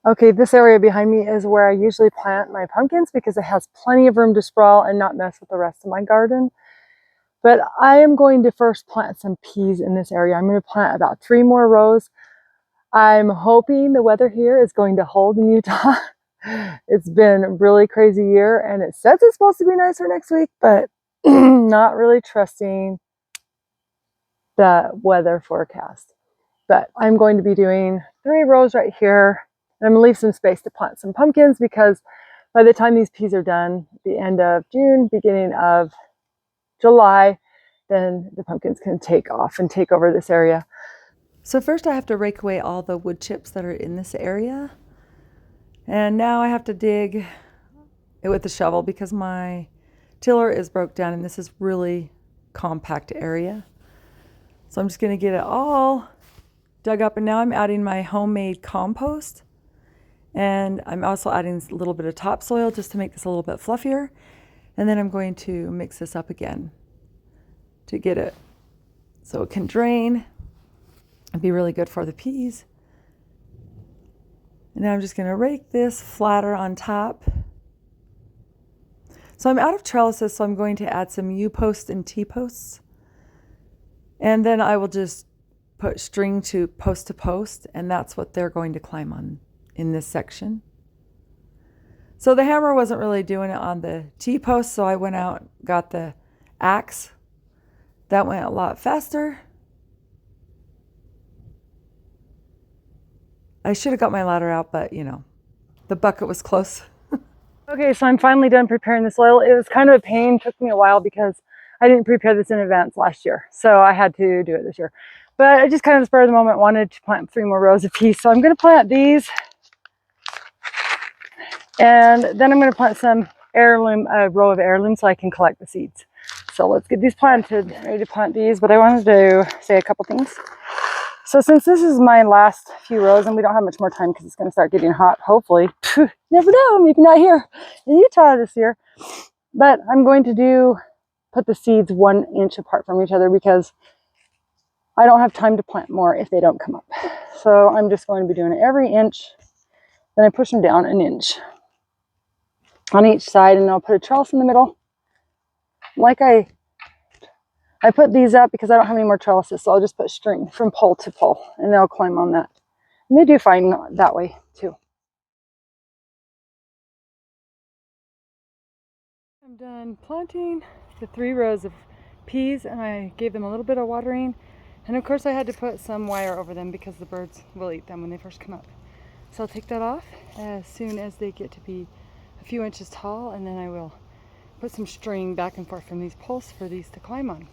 Okay, this area behind me is where I usually plant my pumpkins because it has plenty of room to sprawl and not mess with the rest of my garden. But I am going to first plant some peas in this area. I'm going to plant about 3 more rows. I'm hoping the weather here is going to hold in Utah. It's been a really crazy year and it says it's supposed to be nicer next week, but not really trusting the weather forecast. But I'm going to be doing 3 rows right here. And I'm gonna leave some space to plant some pumpkins because by the time these peas are done, the end of June, beginning of July, then the pumpkins can take off and take over this area. So first I have to rake away all the wood chips that are in this area. And now I have to dig it with a shovel because my tiller is broke down and this is really compact area. So I'm just gonna get it all dug up, and now I'm adding my homemade compost. And I'm also adding a little bit of topsoil just to make this a little bit fluffier. And then I'm going to mix this up again to get it so it can drain and be really good for the peas. And now I'm just going to rake this flatter on top. So I'm out of trellises, so I'm going to add some U-posts and T-posts. And then I will just put string to post, and that's what they're going to climb on in this section. So the hammer wasn't really doing it on the T-post, so I went out, got the axe. That went a lot faster. I should have got my ladder out, but you know, the bucket was close. Okay, so I'm finally done preparing the soil. It was kind of a pain, took me a while because I didn't prepare this in advance last year. So I had to do it this year. But I just kind of spur of the moment wanted to plant 3 more rows of peas. So I'm going to plant these. And then I'm going to plant some heirloom, a row of heirlooms so I can collect the seeds. So let's get these planted, ready to plant these. But I wanted to say a couple things. So since this is my last few rows and we don't have much more time because it's going to start getting hot, hopefully, never know, maybe not here in Utah this year. But I'm going to put the seeds 1 inch apart from each other because I don't have time to plant more if they don't come up. So I'm just going to be doing it every inch. Then I push them down 1 inch on each side, and I'll put a trellis in the middle. Like I put these up because I don't have any more trellises, so I'll just put string from pole to pole, and they'll climb on that. And they do fine that way too. I'm done planting the 3 rows of peas, and I gave them a little bit of watering. And of course I had to put some wire over them because the birds will eat them when they first come up. So I'll take that off as soon as they get to be a few inches tall, and then I will put some string back and forth from these poles for these to climb on.